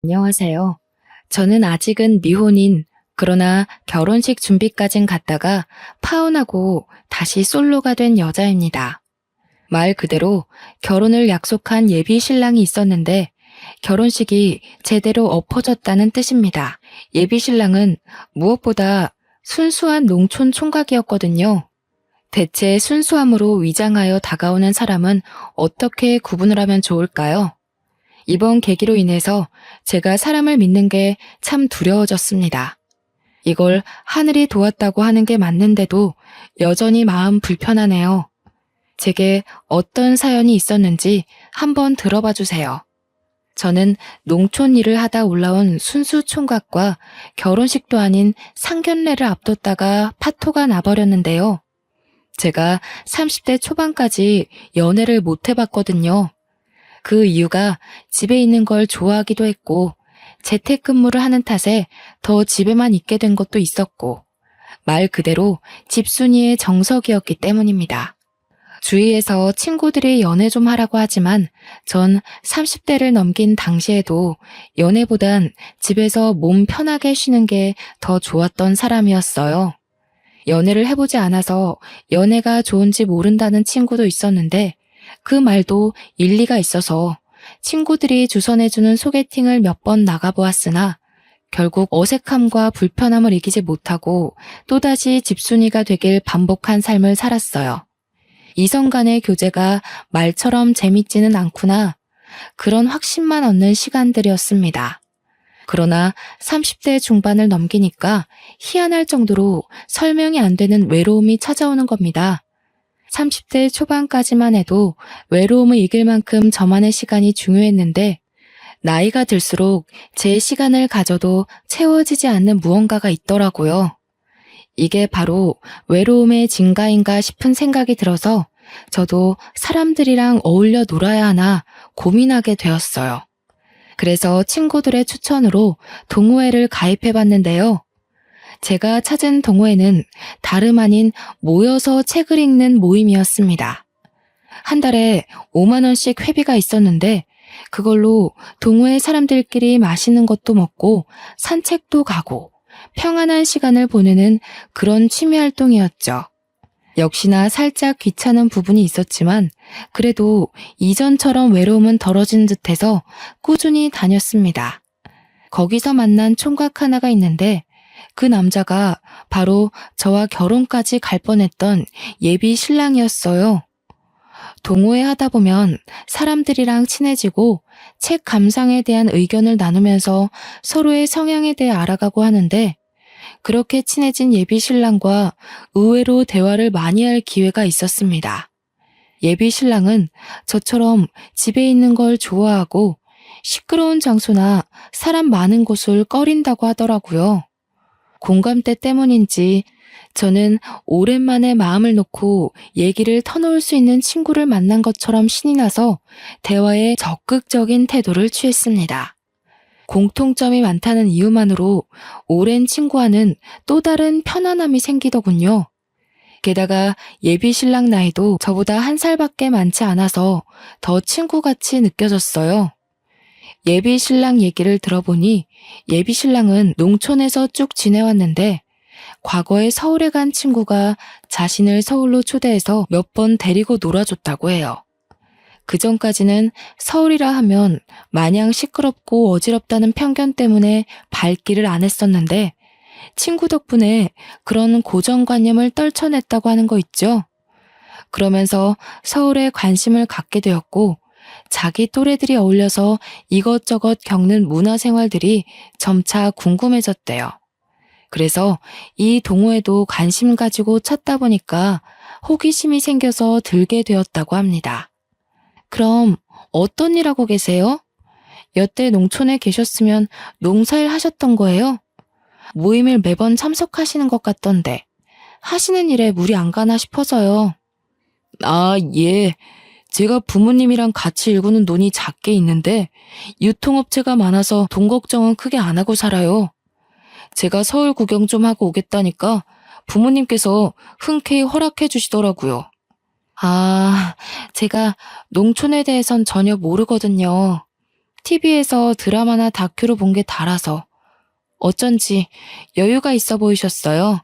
안녕하세요. 저는 아직은 미혼인, 그러나 결혼식 준비까진 갔다가 파혼하고 다시 솔로가 된 여자입니다. 말 그대로 결혼을 약속한 예비 신랑이 있었는데 결혼식이 제대로 엎어졌다는 뜻입니다. 예비 신랑은 무엇보다 순수한 농촌 총각이었거든요. 대체 순수함으로 위장하여 다가오는 사람은 어떻게 구분을 하면 좋을까요? 이번 계기로 인해서 제가 사람을 믿는 게 참 두려워졌습니다. 이걸 하늘이 도왔다고 하는 게 맞는데도 여전히 마음 불편하네요. 제게 어떤 사연이 있었는지 한번 들어봐 주세요. 저는 농촌 일을 하다 올라온 순수 총각과 결혼식도 아닌 상견례를 앞뒀다가 파토가 나버렸는데요. 제가 30대 초반까지 연애를 못 해봤거든요. 그 이유가 집에 있는 걸 좋아하기도 했고, 재택근무를 하는 탓에 더 집에만 있게 된 것도 있었고, 말 그대로 집순이의 정석이었기 때문입니다. 주위에서 친구들이 연애 좀 하라고 하지만 전 30대를 넘긴 당시에도 연애보단 집에서 몸 편하게 쉬는 게 더 좋았던 사람이었어요. 연애를 해보지 않아서 연애가 좋은지 모른다는 친구도 있었는데 그 말도 일리가 있어서 친구들이 주선해주는 소개팅을 몇 번 나가보았으나 결국 어색함과 불편함을 이기지 못하고 또다시 집순이가 되길 반복한 삶을 살았어요. 이성 간의 교제가 말처럼 재밌지는 않구나. 그런 확신만 얻는 시간들이었습니다. 그러나 30대 중반을 넘기니까 희한할 정도로 설명이 안 되는 외로움이 찾아오는 겁니다. 30대 초반까지만 해도 외로움을 이길 만큼 저만의 시간이 중요했는데 나이가 들수록 제 시간을 가져도 채워지지 않는 무언가가 있더라고요. 이게 바로 외로움의 증가인가 싶은 생각이 들어서 저도 사람들이랑 어울려 놀아야 하나 고민하게 되었어요. 그래서 친구들의 추천으로 동호회를 가입해봤는데요. 제가 찾은 동호회는 다름 아닌 모여서 책을 읽는 모임이었습니다. 한 달에 5만 원씩 회비가 있었는데 그걸로 동호회 사람들끼리 맛있는 것도 먹고 산책도 가고 평안한 시간을 보내는 그런 취미 활동이었죠. 역시나 살짝 귀찮은 부분이 있었지만 그래도 이전처럼 외로움은 덜어진 듯해서 꾸준히 다녔습니다. 거기서 만난 총각 하나가 있는데 그 남자가 바로 저와 결혼까지 갈 뻔했던 예비 신랑이었어요. 동호회 하다 보면 사람들이랑 친해지고 책 감상에 대한 의견을 나누면서 서로의 성향에 대해 알아가고 하는데 그렇게 친해진 예비 신랑과 의외로 대화를 많이 할 기회가 있었습니다. 예비 신랑은 저처럼 집에 있는 걸 좋아하고 시끄러운 장소나 사람 많은 곳을 꺼린다고 하더라고요. 공감대 때문인지 저는 오랜만에 마음을 놓고 얘기를 터놓을 수 있는 친구를 만난 것처럼 신이 나서 대화에 적극적인 태도를 취했습니다. 공통점이 많다는 이유만으로 오랜 친구와는 또 다른 편안함이 생기더군요. 게다가 예비 신랑 나이도 저보다 한 살밖에 많지 않아서 더 친구같이 느껴졌어요. 예비 신랑 얘기를 들어보니 예비 신랑은 농촌에서 쭉 지내왔는데 과거에 서울에 간 친구가 자신을 서울로 초대해서 몇 번 데리고 놀아줬다고 해요. 그전까지는 서울이라 하면 마냥 시끄럽고 어지럽다는 편견 때문에 발길을 안 했었는데 친구 덕분에 그런 고정관념을 떨쳐냈다고 하는 거 있죠. 그러면서 서울에 관심을 갖게 되었고 자기 또래들이 어울려서 이것저것 겪는 문화생활들이 점차 궁금해졌대요. 그래서 이 동호회도 관심 가지고 찾다 보니까 호기심이 생겨서 들게 되었다고 합니다. 그럼 어떤 일 하고 계세요? 여태 농촌에 계셨으면 농사일 하셨던 거예요? 모임을 매번 참석하시는 것 같던데 하시는 일에 무리 안 가나 싶어서요. 아, 예. 제가 부모님이랑 같이 일구는 돈이 작게 있는데 유통업체가 많아서 돈 걱정은 크게 안 하고 살아요. 제가 서울 구경 좀 하고 오겠다니까 부모님께서 흔쾌히 허락해 주시더라고요. 아, 제가 농촌에 대해선 전혀 모르거든요. TV에서 드라마나 다큐로 본 게 달아서 어쩐지 여유가 있어 보이셨어요.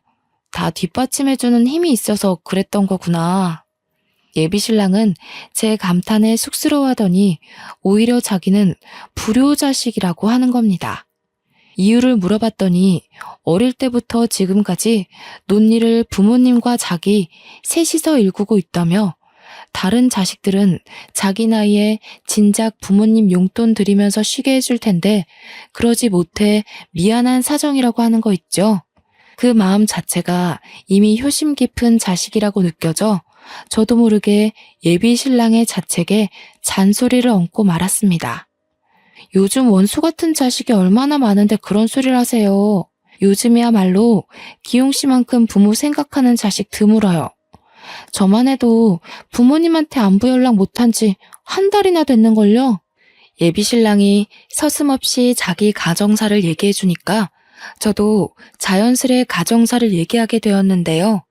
다 뒷받침해주는 힘이 있어서 그랬던 거구나. 예비신랑은 제 감탄에 쑥스러워하더니 오히려 자기는 불효자식이라고 하는 겁니다. 이유를 물어봤더니 어릴 때부터 지금까지 논리를 부모님과 자기 셋이서 일구고 있다며 다른 자식들은 자기 나이에 진작 부모님 용돈 드리면서 쉬게 해줄 텐데 그러지 못해 미안한 사정이라고 하는 거 있죠. 그 마음 자체가 이미 효심 깊은 자식이라고 느껴져 저도 모르게 예비 신랑의 자책에 잔소리를 얹고 말았습니다. 요즘 원수 같은 자식이 얼마나 많은데 그런 소리를 하세요. 요즘이야말로 기용 씨만큼 부모 생각하는 자식 드물어요. 저만 해도 부모님한테 안부 연락 못한 지 한 달이나 됐는걸요. 예비 신랑이 서슴없이 자기 가정사를 얘기해 주니까 저도 자연스레 가정사를 얘기하게 되었는데요.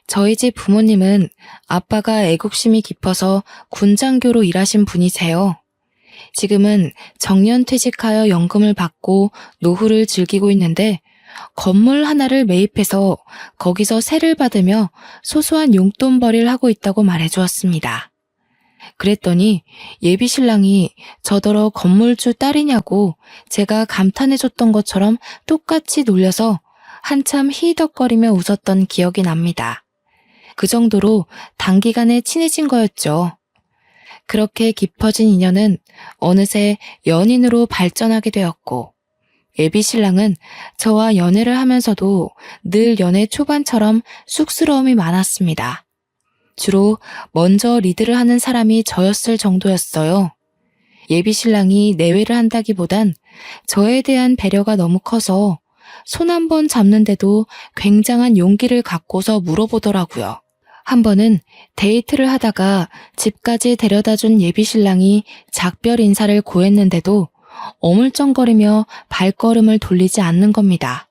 저희 집 부모님은 아빠가 애국심이 깊어서 군장교로 일하신 분이세요. 지금은 정년퇴직하여 연금을 받고 노후를 즐기고 있는데 건물 하나를 매입해서 거기서 세를 받으며 소소한 용돈벌이를 하고 있다고 말해주었습니다. 그랬더니 예비 신랑이 저더러 건물주 딸이냐고 제가 감탄해줬던 것처럼 똑같이 놀려서 한참 히덕거리며 웃었던 기억이 납니다. 그 정도로 단기간에 친해진 거였죠. 그렇게 깊어진 인연은 어느새 연인으로 발전하게 되었고 예비 신랑은 저와 연애를 하면서도 늘 연애 초반처럼 쑥스러움이 많았습니다. 주로 먼저 리드를 하는 사람이 저였을 정도였어요. 예비 신랑이 내외를 한다기보단 저에 대한 배려가 너무 커서 손 한 번 잡는데도 굉장한 용기를 갖고서 물어보더라고요. 한 번은 데이트를 하다가 집까지 데려다준 예비 신랑이 작별 인사를 고했는데도 어물쩡거리며 발걸음을 돌리지 않는 겁니다.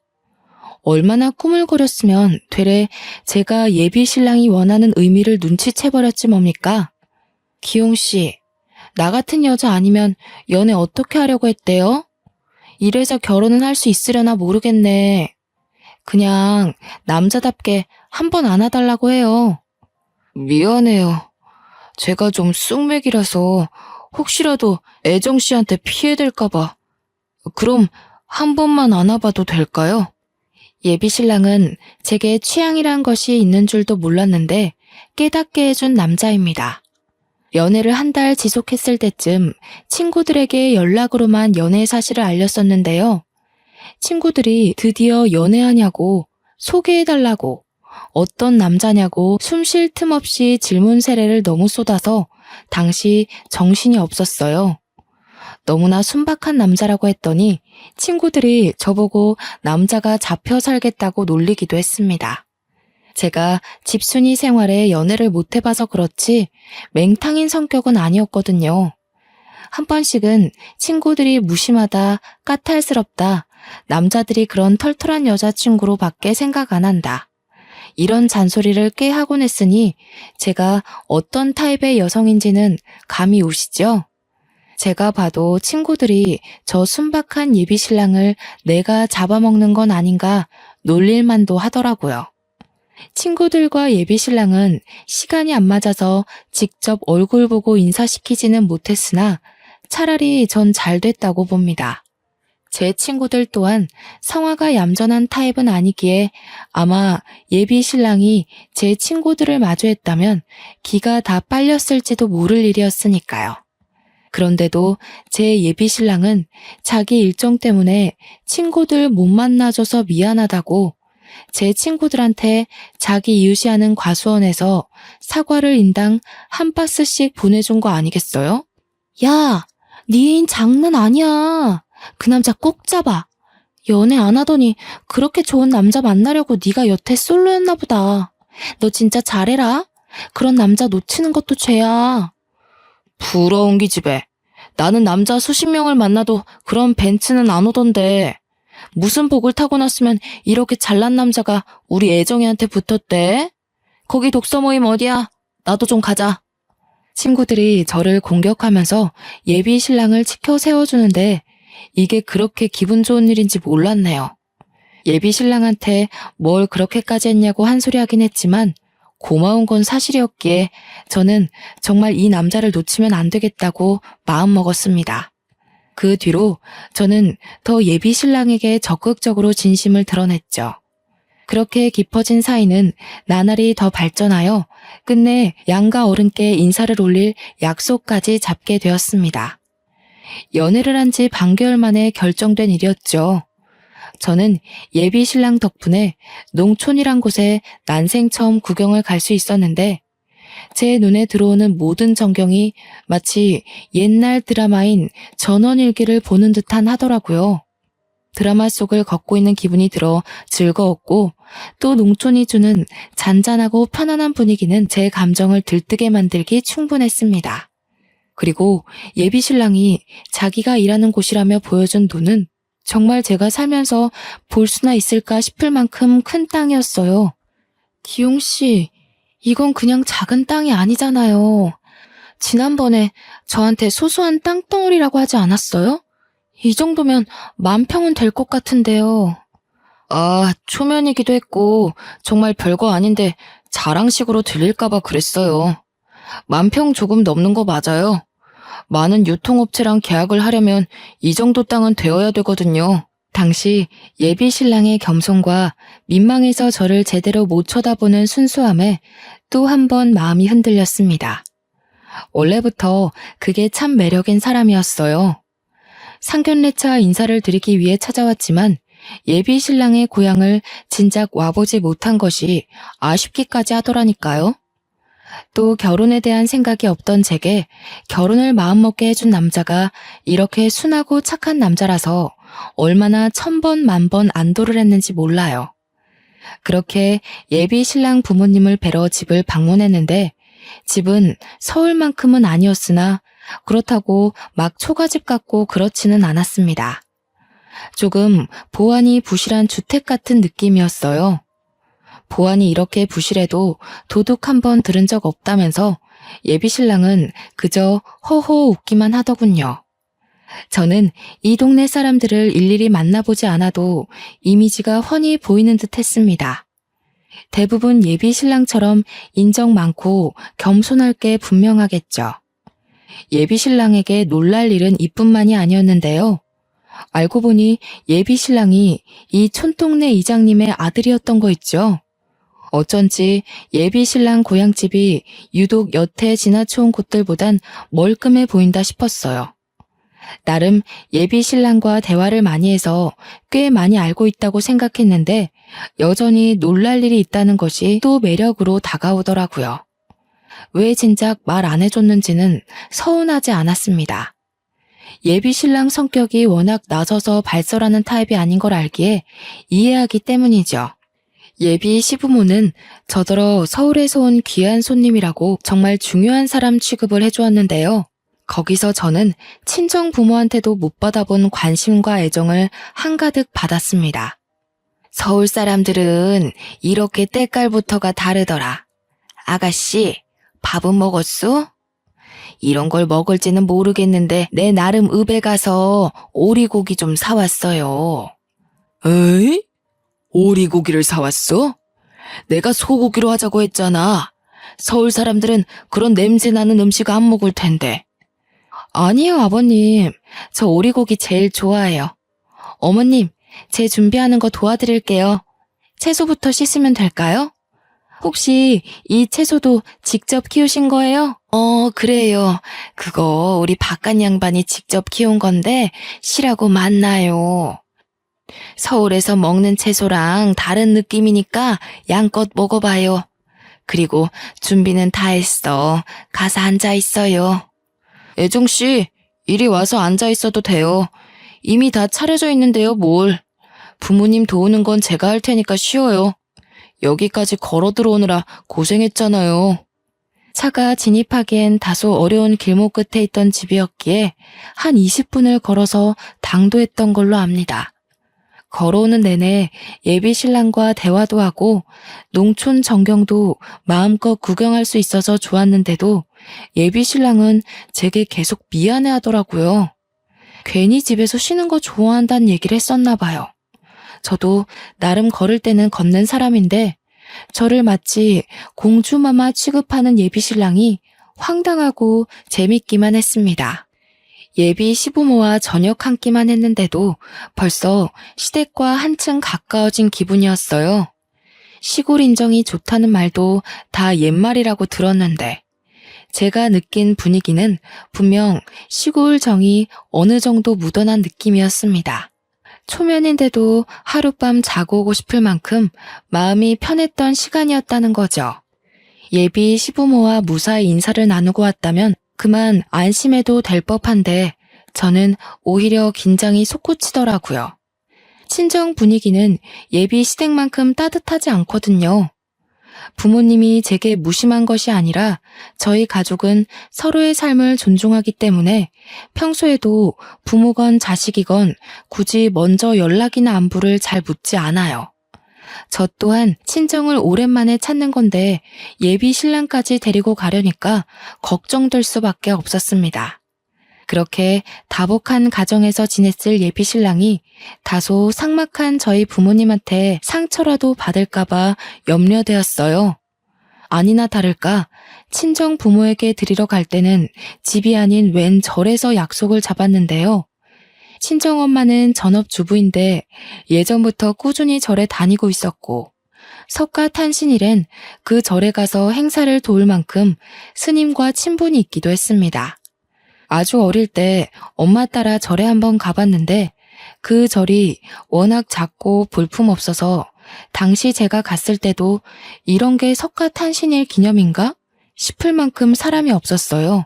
얼마나 꾸물거렸으면 되레 제가 예비 신랑이 원하는 의미를 눈치채버렸지 뭡니까? 기용씨, 나 같은 여자 아니면 연애 어떻게 하려고 했대요? 이래서 결혼은 할 수 있으려나 모르겠네. 그냥 남자답게 한 번 안아달라고 해요. 미안해요. 제가 좀 쑥맥이라서 혹시라도 애정씨한테 피해될까봐. 그럼 한 번만 안아봐도 될까요? 예비 신랑은 제게 취향이란 것이 있는 줄도 몰랐는데 깨닫게 해준 남자입니다. 연애를 한 달 지속했을 때쯤 친구들에게 연락으로만 연애 사실을 알렸었는데요. 친구들이 드디어 연애하냐고, 소개해달라고, 어떤 남자냐고 숨 쉴 틈 없이 질문 세례를 너무 쏟아서 당시 정신이 없었어요. 너무나 순박한 남자라고 했더니 친구들이 저보고 남자가 잡혀 살겠다고 놀리기도 했습니다. 제가 집순이 생활에 연애를 못 해봐서 그렇지 맹탕인 성격은 아니었거든요. 한 번씩은 친구들이 무심하다, 까탈스럽다, 남자들이 그런 털털한 여자친구로 밖에 생각 안 한다. 이런 잔소리를 꽤 하곤 했으니 제가 어떤 타입의 여성인지는 감이 오시죠? 제가 봐도 친구들이 저 순박한 예비 신랑을 내가 잡아먹는 건 아닌가 놀릴만도 하더라고요. 친구들과 예비 신랑은 시간이 안 맞아서 직접 얼굴 보고 인사시키지는 못했으나 차라리 전 잘 됐다고 봅니다. 제 친구들 또한 성화가 얌전한 타입은 아니기에 아마 예비 신랑이 제 친구들을 마주했다면 기가 다 빨렸을지도 모를 일이었으니까요. 그런데도 제 예비 신랑은 자기 일정 때문에 친구들 못 만나줘서 미안하다고 제 친구들한테 자기 이웃이하는 과수원에서 사과를 인당 한 박스씩 보내준 거 아니겠어요? 야, 네 애인 장난 아니야. 그 남자 꼭 잡아. 연애 안 하더니 그렇게 좋은 남자 만나려고 네가 여태 솔로였나 보다. 너 진짜 잘해라. 그런 남자 놓치는 것도 죄야. 부러운 기집애. 나는 남자 수십 명을 만나도 그런 벤츠는 안 오던데. 무슨 복을 타고 났으면 이렇게 잘난 남자가 우리 애정이한테 붙었대? 거기 독서 모임 어디야? 나도 좀 가자. 친구들이 저를 공격하면서 예비 신랑을 치켜 세워주는데 이게 그렇게 기분 좋은 일인지 몰랐네요. 예비 신랑한테 뭘 그렇게까지 했냐고 한 소리 하긴 했지만 고마운 건 사실이었기에 저는 정말 이 남자를 놓치면 안 되겠다고 마음먹었습니다. 그 뒤로 저는 더 예비 신랑에게 적극적으로 진심을 드러냈죠. 그렇게 깊어진 사이는 나날이 더 발전하여 끝내 양가 어른께 인사를 올릴 약속까지 잡게 되었습니다. 연애를 한 지 반개월 만에 결정된 일이었죠. 저는 예비 신랑 덕분에 농촌이란 곳에 난생 처음 구경을 갈 수 있었는데 제 눈에 들어오는 모든 전경이 마치 옛날 드라마인 전원일기를 보는 듯한 하더라고요. 드라마 속을 걷고 있는 기분이 들어 즐거웠고 또 농촌이 주는 잔잔하고 편안한 분위기는 제 감정을 들뜨게 만들기 충분했습니다. 그리고 예비 신랑이 자기가 일하는 곳이라며 보여준 눈은 정말 제가 살면서 볼 수나 있을까 싶을 만큼 큰 땅이었어요. 기용 씨, 이건 그냥 작은 땅이 아니잖아요. 지난번에 저한테 소소한 땅덩어리라고 하지 않았어요? 이 정도면 10,000평은 될 것 같은데요. 아, 초면이기도 했고 정말 별거 아닌데 자랑식으로 들릴까봐 그랬어요. 10,000평 조금 넘는 거 맞아요. 많은 유통업체랑 계약을 하려면 이 정도 땅은 되어야 되거든요. 당시 예비 신랑의 겸손과 민망해서 저를 제대로 못 쳐다보는 순수함에 또 한 번 마음이 흔들렸습니다. 원래부터 그게 참 매력인 사람이었어요. 상견례차 인사를 드리기 위해 찾아왔지만 예비 신랑의 고향을 진작 와보지 못한 것이 아쉽기까지 하더라니까요. 또 결혼에 대한 생각이 없던 제게 결혼을 마음먹게 해준 남자가 이렇게 순하고 착한 남자라서 얼마나 1000번 만번 안도를 했는지 몰라요. 그렇게 예비 신랑 부모님을 뵈러 집을 방문했는데 집은 서울만큼은 아니었으나 그렇다고 막 초가집 같고 그렇지는 않았습니다. 조금 보안이 부실한 주택 같은 느낌이었어요. 보안이 이렇게 부실해도 도둑 한 번 들은 적 없다면서 예비 신랑은 그저 허허 웃기만 하더군요. 저는 이 동네 사람들을 일일이 만나보지 않아도 이미지가 훤히 보이는 듯 했습니다. 대부분 예비 신랑처럼 인정 많고 겸손할 게 분명하겠죠. 예비 신랑에게 놀랄 일은 이뿐만이 아니었는데요. 알고 보니 예비 신랑이 이 촌동네 이장님의 아들이었던 거 있죠. 어쩐지 예비 신랑 고향집이 유독 여태 지나쳐온 곳들보단 멀끔해 보인다 싶었어요. 나름 예비 신랑과 대화를 많이 해서 꽤 많이 알고 있다고 생각했는데 여전히 놀랄 일이 있다는 것이 또 매력으로 다가오더라고요. 왜 진작 말 안 해줬는지는 서운하지 않았습니다. 예비 신랑 성격이 워낙 낮아서 발설하는 타입이 아닌 걸 알기에 이해하기 때문이죠. 예비 시부모는 저더러 서울에서 온 귀한 손님이라고 정말 중요한 사람 취급을 해주었는데요. 거기서 저는 친정 부모한테도 못 받아본 관심과 애정을 한가득 받았습니다. 서울 사람들은 이렇게 때깔부터가 다르더라. 아가씨, 밥은 먹었소? 이런 걸 먹을지는 모르겠는데 내 나름 읍에 가서 오리고기 좀 사왔어요. 에이? 오리고기를 사왔어? 내가 소고기로 하자고 했잖아. 서울 사람들은 그런 냄새 나는 음식 안 먹을 텐데. 아니요, 아버님. 저 오리고기 제일 좋아해요. 어머님, 제 준비하는 거 도와드릴게요. 채소부터 씻으면 될까요? 혹시 이 채소도 직접 키우신 거예요? 그래요. 그거 우리 바깥 양반이 직접 키운 건데 실하고 맛나요. 서울에서 먹는 채소랑 다른 느낌이니까 양껏 먹어봐요. 그리고 준비는 다 했어. 가서 앉아 있어요. 애정씨, 이리 와서 앉아 있어도 돼요. 이미 다 차려져 있는데요, 뭘. 부모님 도우는 건 제가 할 테니까 쉬어요. 여기까지 걸어 들어오느라 고생했잖아요. 차가 진입하기엔 다소 어려운 길목 끝에 있던 집이었기에 한 20분을 걸어서 당도했던 걸로 압니다. 걸어오는 내내 예비 신랑과 대화도 하고 농촌 전경도 마음껏 구경할 수 있어서 좋았는데도 예비 신랑은 제게 계속 미안해 하더라고요. 괜히 집에서 쉬는 거 좋아한다는 얘기를 했었나 봐요. 저도 나름 걸을 때는 걷는 사람인데 저를 마치 공주마마 취급하는 예비 신랑이 황당하고 재밌기만 했습니다. 예비 시부모와 저녁 한 끼만 했는데도 벌써 시댁과 한층 가까워진 기분이었어요. 시골 인정이 좋다는 말도 다 옛말이라고 들었는데 제가 느낀 분위기는 분명 시골 정이 어느 정도 묻어난 느낌이었습니다. 초면인데도 하룻밤 자고 오고 싶을 만큼 마음이 편했던 시간이었다는 거죠. 예비 시부모와 무사히 인사를 나누고 왔다면 그만 안심해도 될 법한데 저는 오히려 긴장이 솟구치더라고요. 친정 분위기는 예비 시댁만큼 따뜻하지 않거든요. 부모님이 제게 무심한 것이 아니라 저희 가족은 서로의 삶을 존중하기 때문에 평소에도 부모건 자식이건 굳이 먼저 연락이나 안부를 잘 묻지 않아요. 저 또한 친정을 오랜만에 찾는 건데 예비 신랑까지 데리고 가려니까 걱정될 수밖에 없었습니다. 그렇게 다복한 가정에서 지냈을 예비 신랑이 다소 삭막한 저희 부모님한테 상처라도 받을까봐 염려되었어요. 아니나 다를까 친정 부모에게 드리러 갈 때는 집이 아닌 웬 절에서 약속을 잡았는데요. 친정엄마는 전업주부인데 예전부터 꾸준히 절에 다니고 있었고 석가탄신일엔 그 절에 가서 행사를 도울 만큼 스님과 친분이 있기도 했습니다. 아주 어릴 때 엄마 따라 절에 한번 가봤는데 그 절이 워낙 작고 볼품없어서 당시 제가 갔을 때도 이런 게 석가탄신일 기념인가 싶을 만큼 사람이 없었어요.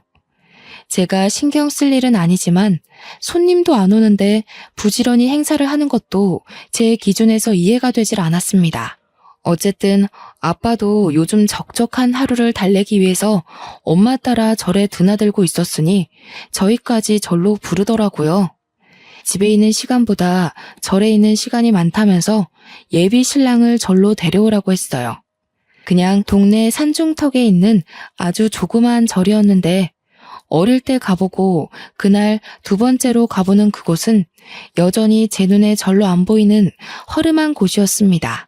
제가 신경 쓸 일은 아니지만 손님도 안 오는데 부지런히 행사를 하는 것도 제 기준에서 이해가 되질 않았습니다. 어쨌든 아빠도 요즘 적적한 하루를 달래기 위해서 엄마 따라 절에 드나들고 있었으니 저희까지 절로 부르더라고요. 집에 있는 시간보다 절에 있는 시간이 많다면서 예비 신랑을 절로 데려오라고 했어요. 그냥 동네 산중턱에 있는 아주 조그마한 절이었는데 어릴 때 가보고 그날 두 번째로 가보는 그곳은 여전히 제 눈에 절로 안 보이는 허름한 곳이었습니다.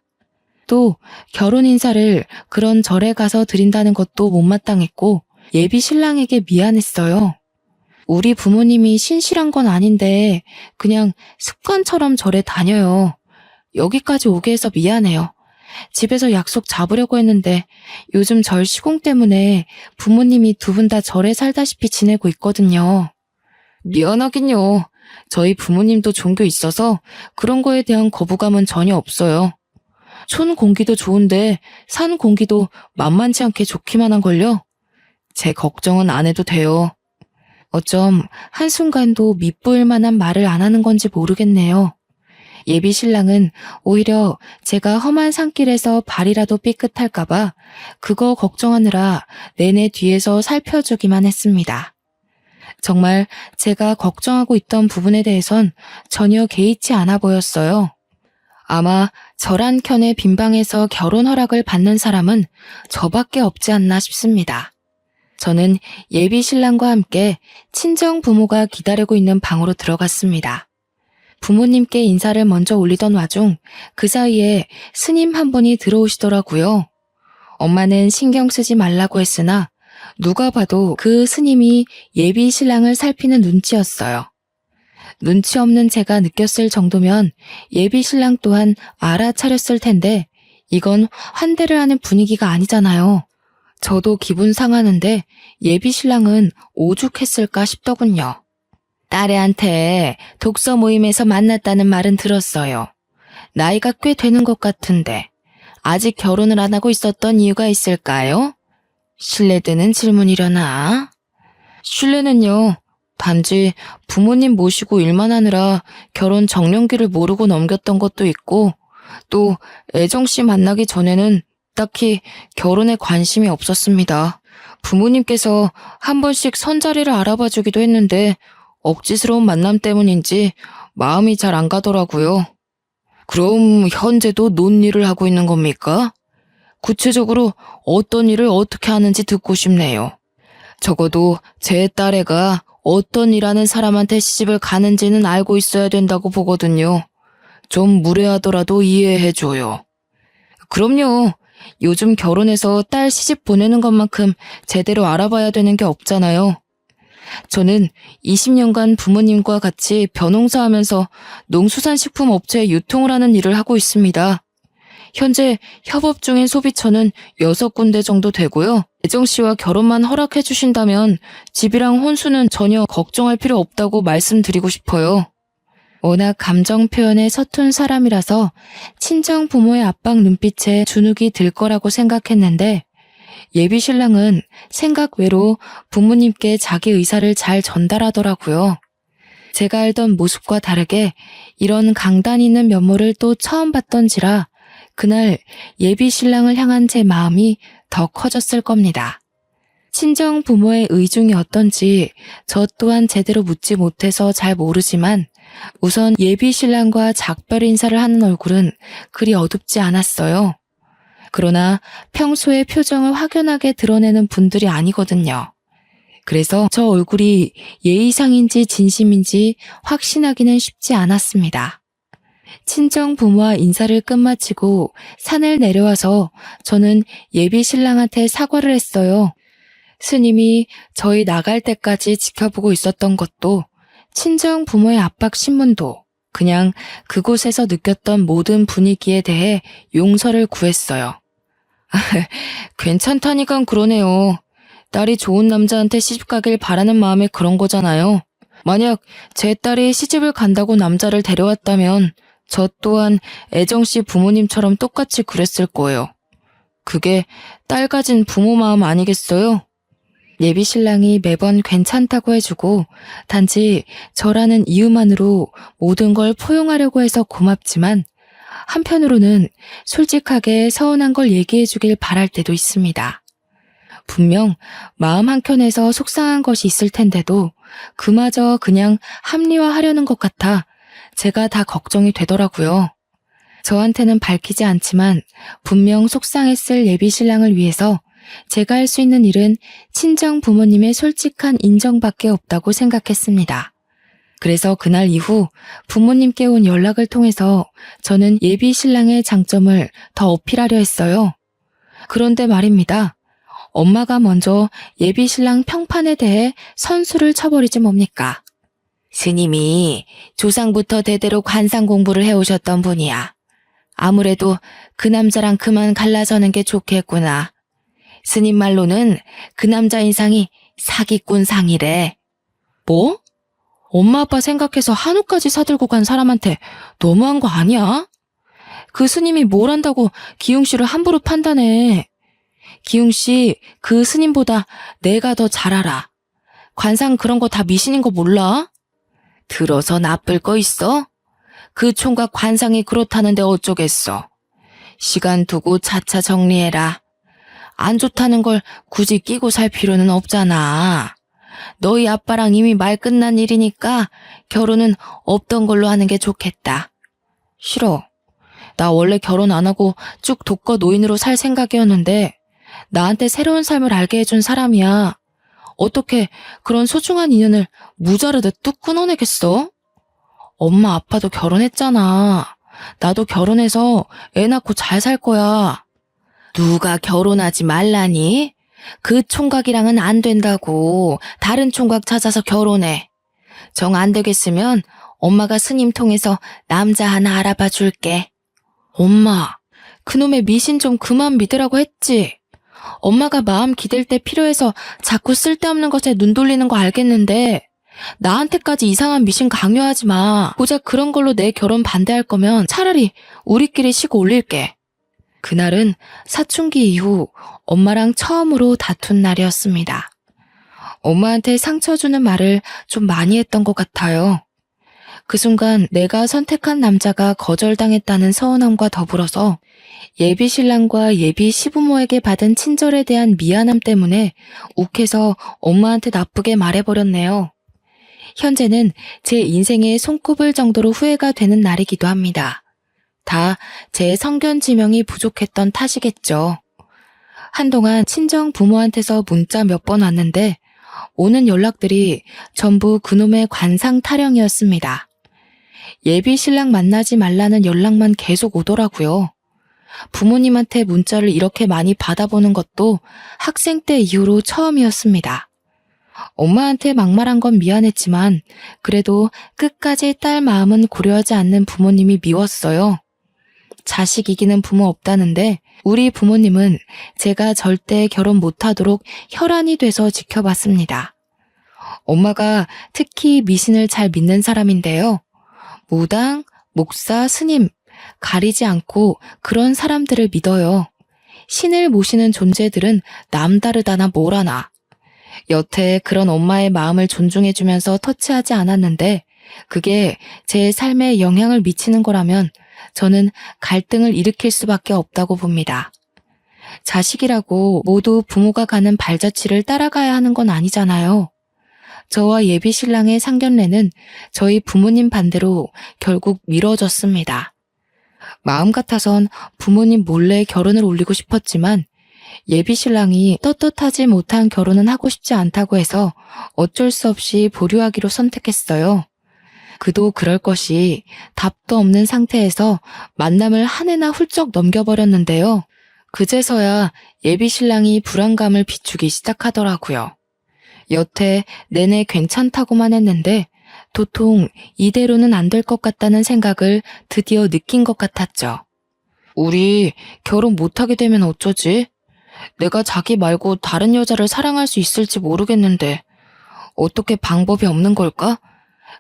또 결혼 인사를 그런 절에 가서 드린다는 것도 못마땅했고 예비 신랑에게 미안했어요. 우리 부모님이 신실한 건 아닌데 그냥 습관처럼 절에 다녀요. 여기까지 오게 해서 미안해요. 집에서 약속 잡으려고 했는데 요즘 절 시공 때문에 부모님이 두 분 다 절에 살다시피 지내고 있거든요. 미안하긴요. 저희 부모님도 종교 있어서 그런 거에 대한 거부감은 전혀 없어요. 촌 공기도 좋은데 산 공기도 만만치 않게 좋기만 한걸요. 제 걱정은 안 해도 돼요. 어쩜 한순간도 밉보일 만한 말을 안 하는 건지 모르겠네요. 예비 신랑은 오히려 제가 험한 산길에서 발이라도 삐끗할까봐 그거 걱정하느라 내내 뒤에서 살펴주기만 했습니다. 정말 제가 걱정하고 있던 부분에 대해선 전혀 개의치 않아 보였어요. 아마 절 한 켠의 빈방에서 결혼 허락을 받는 사람은 저밖에 없지 않나 싶습니다. 저는 예비 신랑과 함께 친정 부모가 기다리고 있는 방으로 들어갔습니다. 부모님께 인사를 먼저 올리던 와중 그 사이에 스님 한 분이 들어오시더라고요. 엄마는 신경 쓰지 말라고 했으나 누가 봐도 그 스님이 예비 신랑을 살피는 눈치였어요. 눈치 없는 제가 느꼈을 정도면 예비 신랑 또한 알아차렸을 텐데 이건 환대를 하는 분위기가 아니잖아요. 저도 기분 상하는데 예비 신랑은 오죽했을까 싶더군요. 딸애한테 독서 모임에서 만났다는 말은 들었어요. 나이가 꽤 되는 것 같은데 아직 결혼을 안 하고 있었던 이유가 있을까요? 실례되는 질문이려나? 실례는요. 단지 부모님 모시고 일만 하느라 결혼 정년기를 모르고 넘겼던 것도 있고 또 애정씨 만나기 전에는 딱히 결혼에 관심이 없었습니다. 부모님께서 한 번씩 선자리를 알아봐 주기도 했는데 억지스러운 만남 때문인지 마음이 잘 안 가더라고요. 그럼 현재도 논일을 하고 있는 겁니까? 구체적으로 어떤 일을 어떻게 하는지 듣고 싶네요. 적어도 제 딸애가 어떤 일하는 사람한테 시집을 가는지는 알고 있어야 된다고 보거든요. 좀 무례하더라도 이해해줘요. 그럼요. 요즘 결혼해서 딸 시집 보내는 것만큼 제대로 알아봐야 되는 게 없잖아요. 저는 20년간 부모님과 같이 벼농사 하면서 농수산식품 업체에 유통을 하는 일을 하고 있습니다. 현재 협업 중인 소비처는 6군데 정도 되고요. 애정 씨와 결혼만 허락해 주신다면 집이랑 혼수는 전혀 걱정할 필요 없다고 말씀드리고 싶어요. 워낙 감정 표현에 서툰 사람이라서 친정 부모의 압박 눈빛에 주눅이 들 거라고 생각했는데 예비 신랑은 생각 외로 부모님께 자기 의사를 잘 전달하더라고요. 제가 알던 모습과 다르게 이런 강단 있는 면모를 또 처음 봤던지라 그날 예비 신랑을 향한 제 마음이 더 커졌을 겁니다. 친정 부모의 의중이 어떤지 저 또한 제대로 묻지 못해서 잘 모르지만 우선 예비 신랑과 작별 인사를 하는 얼굴은 그리 어둡지 않았어요. 그러나 평소에 표정을 확연하게 드러내는 분들이 아니거든요. 그래서 저 얼굴이 예의상인지 진심인지 확신하기는 쉽지 않았습니다. 친정 부모와 인사를 끝마치고 산을 내려와서 저는 예비 신랑한테 사과를 했어요. 스님이 저희 나갈 때까지 지켜보고 있었던 것도 친정 부모의 압박 신문도 그냥 그곳에서 느꼈던 모든 분위기에 대해 용서를 구했어요. 괜찮다니까 그러네요. 딸이 좋은 남자한테 시집 가길 바라는 마음에 그런 거잖아요. 만약 제 딸이 시집을 간다고 남자를 데려왔다면 저 또한 애정씨 부모님처럼 똑같이 그랬을 거예요. 그게 딸 가진 부모 마음 아니겠어요? 예비 신랑이 매번 괜찮다고 해주고 단지 저라는 이유만으로 모든 걸 포용하려고 해서 고맙지만 한편으로는 솔직하게 서운한 걸 얘기해주길 바랄 때도 있습니다. 분명 마음 한켠에서 속상한 것이 있을 텐데도 그마저 그냥 합리화하려는 것 같아 제가 다 걱정이 되더라고요. 저한테는 밝히지 않지만 분명 속상했을 예비 신랑을 위해서 제가 할 수 있는 일은 친정 부모님의 솔직한 인정밖에 없다고 생각했습니다. 그래서 그날 이후 부모님께 온 연락을 통해서 저는 예비 신랑의 장점을 더 어필하려 했어요. 그런데 말입니다. 엄마가 먼저 예비 신랑 평판에 대해 선수를 쳐버리지 뭡니까? 스님이 조상부터 대대로 관상 공부를 해오셨던 분이야. 아무래도 그 남자랑 그만 갈라서는 게 좋겠구나. 스님 말로는 그 남자 인상이 사기꾼 상이래. 뭐? 엄마 아빠 생각해서 한우까지 사들고 간 사람한테 너무한 거 아니야? 그 스님이 뭘 안다고 기웅 씨를 함부로 판단해. 기웅 씨 그 스님보다 내가 더 잘 알아. 관상 그런 거 다 미신인 거 몰라? 들어서 나쁠 거 있어? 그 총각 관상이 그렇다는데 어쩌겠어. 시간 두고 차차 정리해라. 안 좋다는 걸 굳이 끼고 살 필요는 없잖아. 너희 아빠랑 이미 말 끝난 일이니까 결혼은 없던 걸로 하는 게 좋겠다. 싫어. 나 원래 결혼 안 하고 쭉 독거 노인으로 살 생각이었는데 나한테 새로운 삶을 알게 해준 사람이야. 어떻게 그런 소중한 인연을 무자르듯 뚝 끊어내겠어? 엄마 아빠도 결혼했잖아. 나도 결혼해서 애 낳고 잘 살 거야. 누가 결혼하지 말라니? 그 총각이랑은 안 된다고. 다른 총각 찾아서 결혼해. 정 안 되겠으면 엄마가 스님 통해서 남자 하나 알아봐 줄게. 엄마, 그놈의 미신 좀 그만 믿으라고 했지. 엄마가 마음 기댈 때 필요해서 자꾸 쓸데없는 것에 눈 돌리는 거 알겠는데 나한테까지 이상한 미신 강요하지 마. 고작 그런 걸로 내 결혼 반대할 거면 차라리 우리끼리 시고 올릴게. 그날은 사춘기 이후 엄마랑 처음으로 다툰 날이었습니다. 엄마한테 상처 주는 말을 좀 많이 했던 것 같아요. 그 순간 내가 선택한 남자가 거절당했다는 서운함과 더불어서 예비 신랑과 예비 시부모에게 받은 친절에 대한 미안함 때문에 욱해서 엄마한테 나쁘게 말해버렸네요. 현재는 제 인생에 손꼽을 정도로 후회가 되는 날이기도 합니다. 다 제 성견지명이 부족했던 탓이겠죠. 한동안 친정 부모한테서 문자 몇 번 왔는데 오는 연락들이 전부 그놈의 관상 타령이었습니다. 예비 신랑 만나지 말라는 연락만 계속 오더라고요. 부모님한테 문자를 이렇게 많이 받아보는 것도 학생 때 이후로 처음이었습니다. 엄마한테 막말한 건 미안했지만 그래도 끝까지 딸 마음은 고려하지 않는 부모님이 미웠어요. 자식 이기는 부모 없다는데 우리 부모님은 제가 절대 결혼 못하도록 혈안이 돼서 지켜봤습니다. 엄마가 특히 미신을 잘 믿는 사람인데요. 무당, 목사, 스님 가리지 않고 그런 사람들을 믿어요. 신을 모시는 존재들은 남다르다나 뭐라나. 여태 그런 엄마의 마음을 존중해주면서 터치하지 않았는데 그게 제 삶에 영향을 미치는 거라면 저는 갈등을 일으킬 수밖에 없다고 봅니다. 자식이라고 모두 부모가 가는 발자취를 따라가야 하는 건 아니잖아요. 저와 예비 신랑의 상견례는 저희 부모님 반대로 결국 미뤄졌습니다. 마음 같아선 부모님 몰래 결혼을 올리고 싶었지만 예비 신랑이 떳떳하지 못한 결혼은 하고 싶지 않다고 해서 어쩔 수 없이 보류하기로 선택했어요. 그도 그럴 것이 답도 없는 상태에서 만남을 한 해나 훌쩍 넘겨버렸는데요. 그제서야 예비 신랑이 불안감을 비추기 시작하더라고요. 여태 내내 괜찮다고만 했는데 도통 이대로는 안 될 것 같다는 생각을 드디어 느낀 것 같았죠. 우리 결혼 못하게 되면 어쩌지? 내가 자기 말고 다른 여자를 사랑할 수 있을지 모르겠는데 어떻게 방법이 없는 걸까?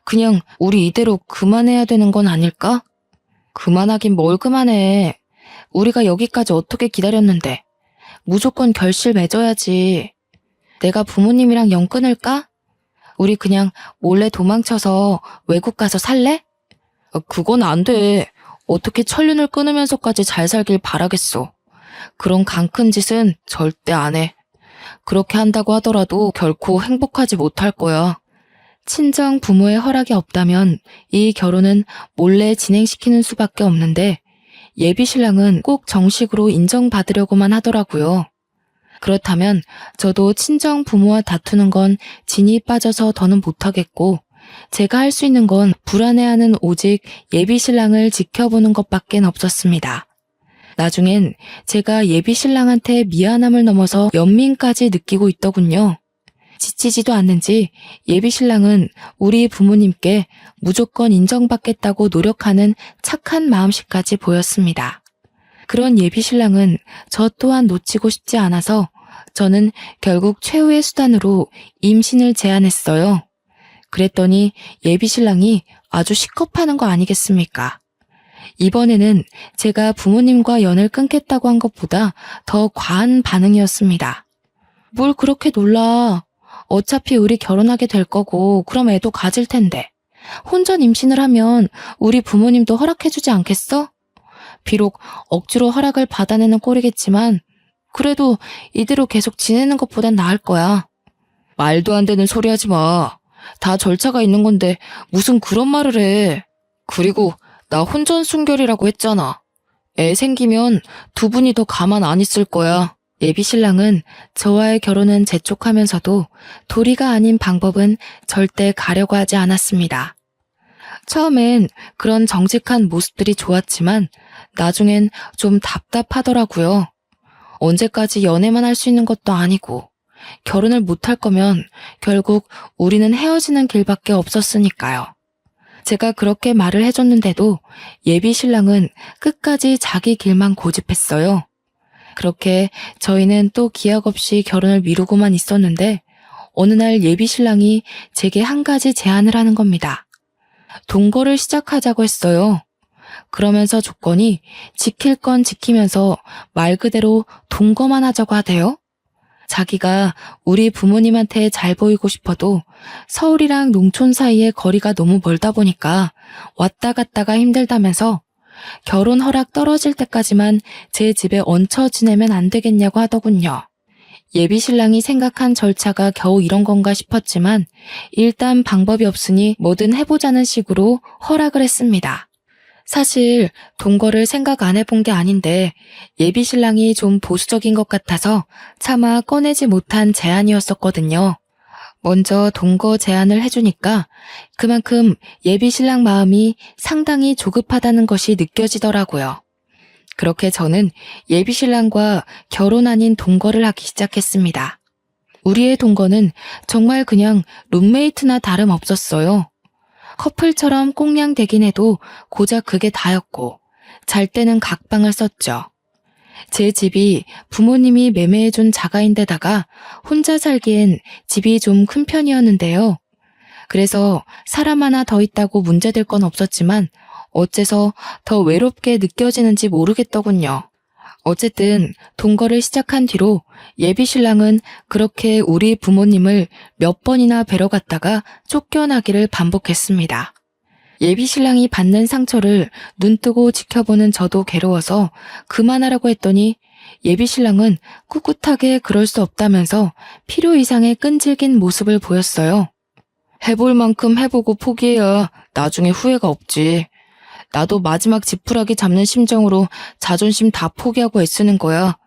그냥 우리 이대로 그만해야 되는 건 아닐까? 그만하긴 뭘 그만해. 우리가 여기까지 어떻게 기다렸는데. 무조건 결실 맺어야지. 내가 부모님이랑 연 끊을까? 우리 그냥 몰래 도망쳐서 외국 가서 살래? 그건 안 돼. 어떻게 천륜을 끊으면서까지 잘 살길 바라겠어. 그런 강큰 짓은 절대 안 해. 그렇게 한다고 하더라도 결코 행복하지 못할 거야. 친정 부모의 허락이 없다면 이 결혼은 몰래 진행시키는 수밖에 없는데 예비 신랑은 꼭 정식으로 인정받으려고만 하더라고요. 그렇다면 저도 친정 부모와 다투는 건 진이 빠져서 더는 못하겠고 제가 할 수 있는 건 불안해하는 오직 예비 신랑을 지켜보는 것밖엔 없었습니다. 나중엔 제가 예비 신랑한테 미안함을 넘어서 연민까지 느끼고 있더군요. 지치지도 않는지 예비 신랑은 우리 부모님께 무조건 인정받겠다고 노력하는 착한 마음씨까지 보였습니다. 그런 예비 신랑은 저 또한 놓치고 싶지 않아서 저는 결국 최후의 수단으로 임신을 제안했어요. 그랬더니 예비 신랑이 아주 시겁하는 거 아니겠습니까? 이번에는 제가 부모님과 연을 끊겠다고 한 것보다 더 과한 반응이었습니다. 뭘 그렇게 놀라. 어차피 우리 결혼하게 될 거고 그럼 애도 가질 텐데. 혼전 임신을 하면 우리 부모님도 허락해주지 않겠어? 비록 억지로 허락을 받아내는 꼴이겠지만 그래도 이대로 계속 지내는 것보단 나을 거야. 말도 안 되는 소리 하지 마. 다 절차가 있는 건데 무슨 그런 말을 해. 그리고 나 혼전 순결이라고 했잖아. 애 생기면 두 분이 더 가만 안 있을 거야. 예비 신랑은 저와의 결혼은 재촉하면서도 도리가 아닌 방법은 절대 가려고 하지 않았습니다. 처음엔 그런 정직한 모습들이 좋았지만 나중엔 좀 답답하더라고요. 언제까지 연애만 할 수 있는 것도 아니고 결혼을 못할 거면 결국 우리는 헤어지는 길밖에 없었으니까요. 제가 그렇게 말을 해줬는데도 예비 신랑은 끝까지 자기 길만 고집했어요. 그렇게 저희는 또 기약 없이 결혼을 미루고만 있었는데 어느 날 예비 신랑이 제게 한 가지 제안을 하는 겁니다. 동거를 시작하자고 했어요. 그러면서 조건이 지킬 건 지키면서 말 그대로 동거만 하자고 하대요. 자기가 우리 부모님한테 잘 보이고 싶어도 서울이랑 농촌 사이에 거리가 너무 멀다 보니까 왔다 갔다가 힘들다면서 결혼 허락 떨어질 때까지만 제 집에 얹혀 지내면 안 되겠냐고 하더군요. 예비 신랑이 생각한 절차가 겨우 이런 건가 싶었지만 일단 방법이 없으니 뭐든 해보자는 식으로 허락을 했습니다. 사실 동거를 생각 안 해본 게 아닌데 예비 신랑이 좀 보수적인 것 같아서 차마 꺼내지 못한 제안이었었거든요. 먼저 동거 제안을 해주니까 그만큼 예비신랑 마음이 상당히 조급하다는 것이 느껴지더라고요. 그렇게 저는 예비신랑과 결혼 아닌 동거를 하기 시작했습니다. 우리의 동거는 정말 그냥 룸메이트나 다름없었어요. 커플처럼 꽁냥대긴 해도 고작 그게 다였고 잘 때는 각방을 썼죠. 제 집이 부모님이 매매해준 자가인데다가 혼자 살기엔 집이 좀 큰 편이었는데요. 그래서 사람 하나 더 있다고 문제될 건 없었지만 어째서 더 외롭게 느껴지는지 모르겠더군요. 어쨌든 동거를 시작한 뒤로 예비신랑은 그렇게 우리 부모님을 몇 번이나 뵈러 갔다가 쫓겨나기를 반복했습니다. 예비신랑이 받는 상처를 눈뜨고 지켜보는 저도 괴로워서 그만하라고 했더니 예비신랑은 꿋꿋하게 그럴 수 없다면서 필요 이상의 끈질긴 모습을 보였어요. 해볼 만큼 해보고 포기해야 나중에 후회가 없지. 나도 마지막 지푸라기 잡는 심정으로 자존심 다 포기하고 애쓰는 거야.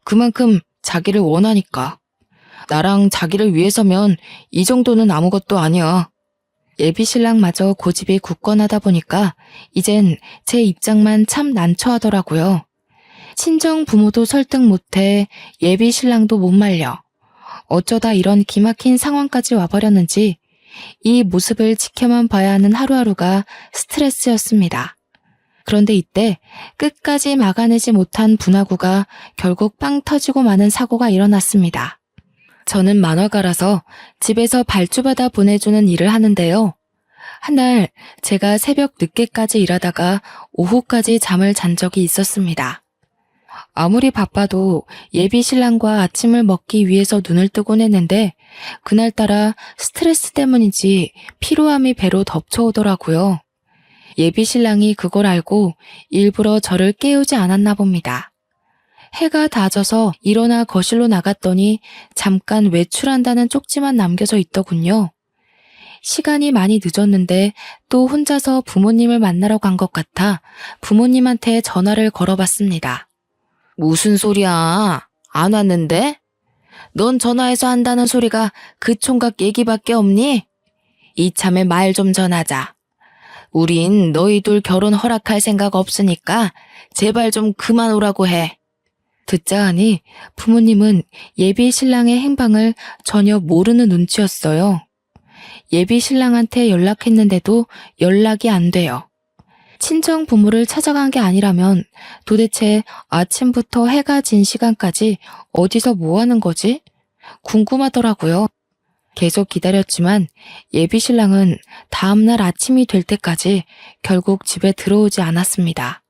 그만큼 자기를 원하니까. 나랑 자기를 위해서면 이 정도는 아무것도 아니야. 예비신랑마저 고집이 굳건하다 보니까 이젠 제 입장만 참 난처하더라고요. 친정 부모도 설득 못해 예비신랑도 못 말려. 어쩌다 이런 기막힌 상황까지 와버렸는지 이 모습을 지켜만 봐야 하는 하루하루가 스트레스였습니다. 그런데 이때 끝까지 막아내지 못한 분화구가 결국 빵 터지고 마는 사고가 일어났습니다. 저는 만화가라서 집에서 발주받아 보내주는 일을 하는데요. 한 날 제가 새벽 늦게까지 일하다가 오후까지 잠을 잔 적이 있었습니다. 아무리 바빠도 예비신랑과 아침을 먹기 위해서 눈을 뜨곤 했는데 그날따라 스트레스 때문인지 피로함이 배로 덮쳐오더라고요. 예비신랑이 그걸 알고 일부러 저를 깨우지 않았나 봅니다. 해가 다 져서 일어나 거실로 나갔더니 잠깐 외출한다는 쪽지만 남겨져 있더군요. 시간이 많이 늦었는데 또 혼자서 부모님을 만나러 간 것 같아 부모님한테 전화를 걸어봤습니다. 무슨 소리야? 안 왔는데? 넌 전화해서 한다는 소리가 그 총각 얘기밖에 없니? 이참에 말 좀 전하자. 우린 너희들 결혼 허락할 생각 없으니까 제발 좀 그만 오라고 해. 듣자 하니 부모님은 예비 신랑의 행방을 전혀 모르는 눈치였어요. 예비 신랑한테 연락했는데도 연락이 안 돼요. 친정 부모를 찾아간 게 아니라면 도대체 아침부터 해가 진 시간까지 어디서 뭐 하는 거지? 궁금하더라고요. 계속 기다렸지만 예비 신랑은 다음날 아침이 될 때까지 결국 집에 들어오지 않았습니다.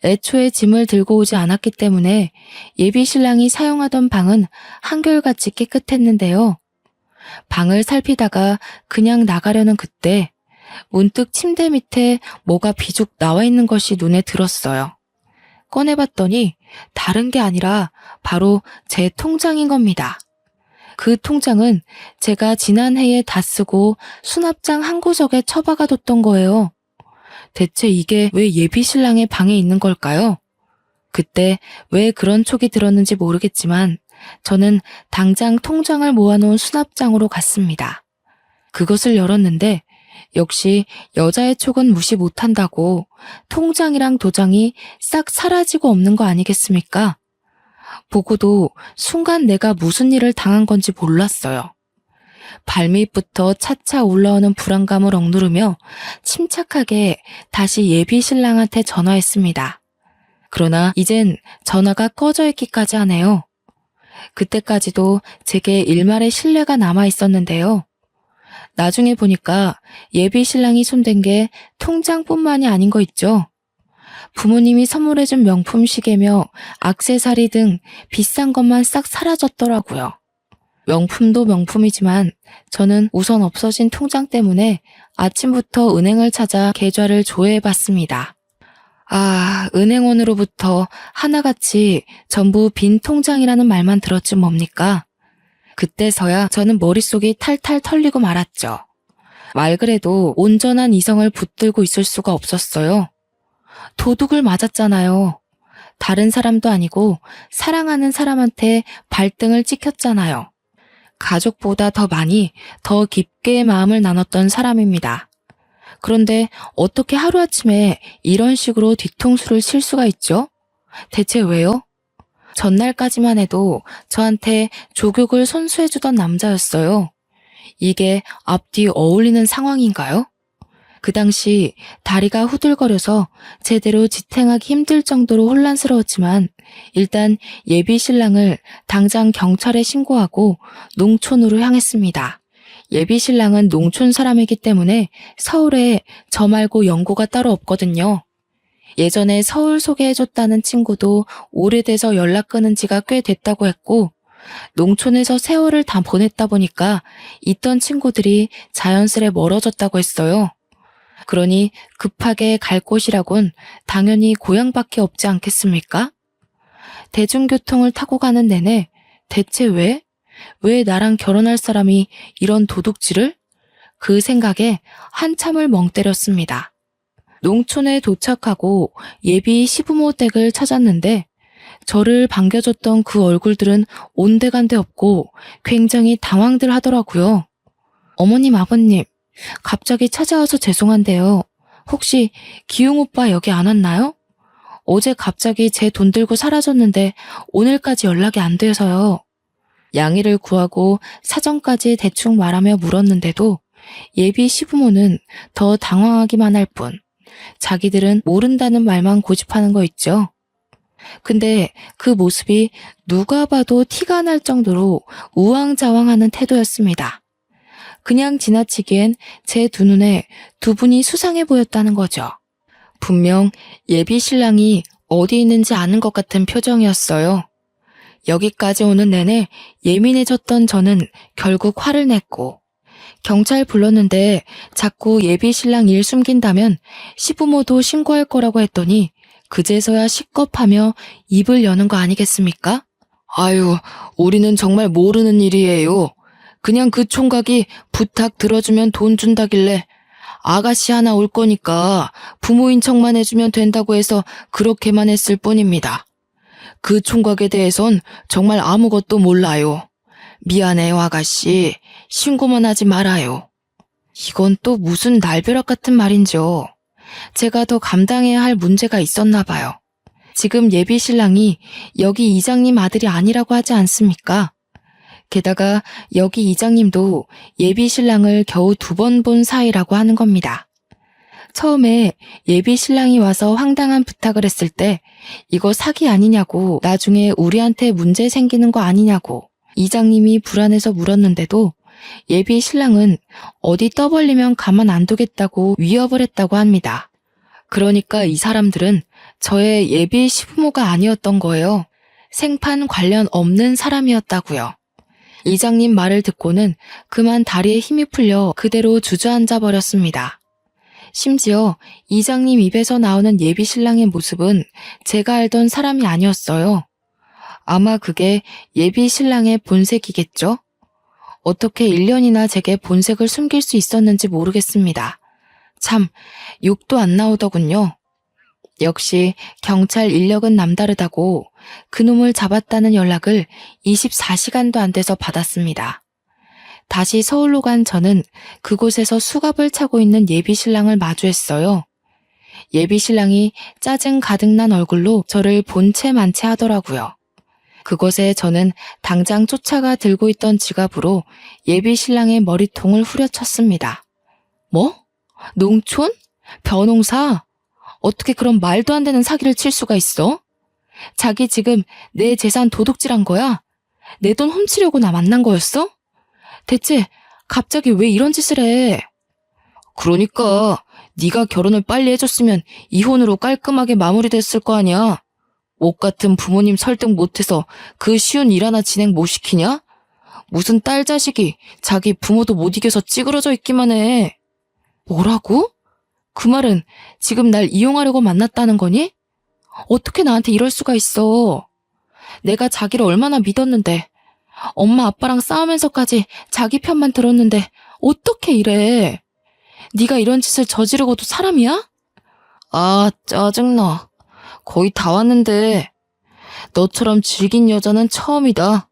애초에 짐을 들고 오지 않았기 때문에 예비 신랑이 사용하던 방은 한결같이 깨끗했는데요. 방을 살피다가 그냥 나가려는 그때 문득 침대 밑에 뭐가 비죽 나와 있는 것이 눈에 들었어요. 꺼내봤더니 다른 게 아니라 바로 제 통장인 겁니다. 그 통장은 제가 지난해에 다 쓰고 수납장 한 구석에 처박아뒀던 거예요. 대체 이게 왜 예비신랑의 방에 있는 걸까요? 그때 왜 그런 촉이 들었는지 모르겠지만 저는 당장 통장을 모아놓은 수납장으로 갔습니다. 그것을 열었는데 역시 여자의 촉은 무시 못한다고 통장이랑 도장이 싹 사라지고 없는 거 아니겠습니까? 보고도 순간 내가 무슨 일을 당한 건지 몰랐어요. 발밑부터 차차 올라오는 불안감을 억누르며 침착하게 다시 예비 신랑한테 전화했습니다. 그러나 이젠 전화가 꺼져 있기까지 하네요. 그때까지도 제게 일말의 신뢰가 남아 있었는데요. 나중에 보니까 예비 신랑이 손댄 게 통장뿐만이 아닌 거 있죠. 부모님이 선물해준 명품 시계며 액세서리 등 비싼 것만 싹 사라졌더라고요. 명품도 명품이지만 저는 우선 없어진 통장 때문에 아침부터 은행을 찾아 계좌를 조회해봤습니다. 아, 은행원으로부터 하나같이 전부 빈 통장이라는 말만 들었지 뭡니까? 그때서야 저는 머릿속이 탈탈 털리고 말았죠. 말 그래도 온전한 이성을 붙들고 있을 수가 없었어요. 도둑을 맞았잖아요. 다른 사람도 아니고 사랑하는 사람한테 발등을 찍혔잖아요. 가족보다 더 많이, 더 깊게 마음을 나눴던 사람입니다. 그런데 어떻게 하루아침에 이런 식으로 뒤통수를 칠 수가 있죠? 대체 왜요? 전날까지만 해도 저한테 족욕을 손수해주던 남자였어요. 이게 앞뒤 어울리는 상황인가요? 그 당시 다리가 후들거려서 제대로 지탱하기 힘들 정도로 혼란스러웠지만 일단 예비 신랑을 당장 경찰에 신고하고 농촌으로 향했습니다. 예비 신랑은 농촌 사람이기 때문에 서울에 저 말고 연고가 따로 없거든요. 예전에 서울 소개해줬다는 친구도 오래돼서 연락 끊은 지가 꽤 됐다고 했고 농촌에서 세월을 다 보냈다 보니까 있던 친구들이 자연스레 멀어졌다고 했어요. 그러니 급하게 갈 곳이라곤 당연히 고향밖에 없지 않겠습니까? 대중교통을 타고 가는 내내 대체 왜 나랑 결혼할 사람이 이런 도둑질을? 그 생각에 한참을 멍 때렸습니다. 농촌에 도착하고 예비 시부모 댁을 찾았는데 저를 반겨줬던 그 얼굴들은 온데간데 없고 굉장히 당황들 하더라고요. 어머님, 아버님, 갑자기 찾아와서 죄송한데요. 혹시 기웅 오빠 여기 안 왔나요? 어제 갑자기 제 돈 들고 사라졌는데 오늘까지 연락이 안 돼서요. 양해를 구하고 사정까지 대충 말하며 물었는데도 예비 시부모는 더 당황하기만 할 뿐 자기들은 모른다는 말만 고집하는 거 있죠. 근데 그 모습이 누가 봐도 티가 날 정도로 우왕좌왕하는 태도였습니다. 그냥 지나치기엔 제 두 눈에 두 분이 수상해 보였다는 거죠. 분명 예비 신랑이 어디 있는지 아는 것 같은 표정이었어요. 여기까지 오는 내내 예민해졌던 저는 결국 화를 냈고 경찰 불렀는데 자꾸 예비 신랑 일 숨긴다면 시부모도 신고할 거라고 했더니 그제서야 식겁하며 입을 여는 거 아니겠습니까? 아유, 우리는 정말 모르는 일이에요. 그냥 그 총각이 부탁 들어주면 돈 준다길래 아가씨 하나 올 거니까 부모인 척만 해주면 된다고 해서 그렇게만 했을 뿐입니다. 그 총각에 대해선 정말 아무것도 몰라요. 미안해요, 아가씨. 신고만 하지 말아요. 이건 또 무슨 날벼락 같은 말인지요. 제가 더 감당해야 할 문제가 있었나 봐요. 지금 예비 신랑이 여기 이장님 아들이 아니라고 하지 않습니까? 게다가 여기 이장님도 예비 신랑을 겨우 2번 본 사이라고 하는 겁니다. 처음에 예비 신랑이 와서 황당한 부탁을 했을 때 이거 사기 아니냐고, 나중에 우리한테 문제 생기는 거 아니냐고 이장님이 불안해서 물었는데도 예비 신랑은 어디 떠벌리면 가만 안 두겠다고 위협을 했다고 합니다. 그러니까 이 사람들은 저의 예비 시부모가 아니었던 거예요. 생판 관련 없는 사람이었다고요. 이장님 말을 듣고는 그만 다리에 힘이 풀려 그대로 주저앉아 버렸습니다. 심지어 이장님 입에서 나오는 예비 신랑의 모습은 제가 알던 사람이 아니었어요. 아마 그게 예비 신랑의 본색이겠죠? 어떻게 1년이나 제게 본색을 숨길 수 있었는지 모르겠습니다. 참, 욕도 안 나오더군요. 역시 경찰 인력은 남다르다고 그놈을 잡았다는 연락을 24시간도 안 돼서 받았습니다. 다시 서울로 간 저는 그곳에서 수갑을 차고 있는 예비 신랑을 마주했어요. 예비 신랑이 짜증 가득 난 얼굴로 저를 본체 만체 하더라고요. 그곳에 저는 당장 쫓아가 들고 있던 지갑으로 예비 신랑의 머리통을 후려쳤습니다. 뭐? 농촌? 벼농사? 어떻게 그런 말도 안 되는 사기를 칠 수가 있어? 자기 지금 내 재산 도둑질한 거야? 내 돈 훔치려고 나 만난 거였어? 대체 갑자기 왜 이런 짓을 해? 그러니까 네가 결혼을 빨리 해줬으면 이혼으로 깔끔하게 마무리됐을 거 아니야. 옷 같은 부모님 설득 못해서 그 쉬운 일 하나 진행 못 시키냐? 무슨 딸 자식이 자기 부모도 못 이겨서 찌그러져 있기만 해. 뭐라고? 그 말은 지금 날 이용하려고 만났다는 거니? 어떻게 나한테 이럴 수가 있어? 내가 자기를 얼마나 믿었는데, 엄마 아빠랑 싸우면서까지 자기 편만 들었는데 어떻게 이래? 네가 이런 짓을 저지르고도 사람이야? 아, 짜증나. 거의 다 왔는데 너처럼 질긴 여자는 처음이다.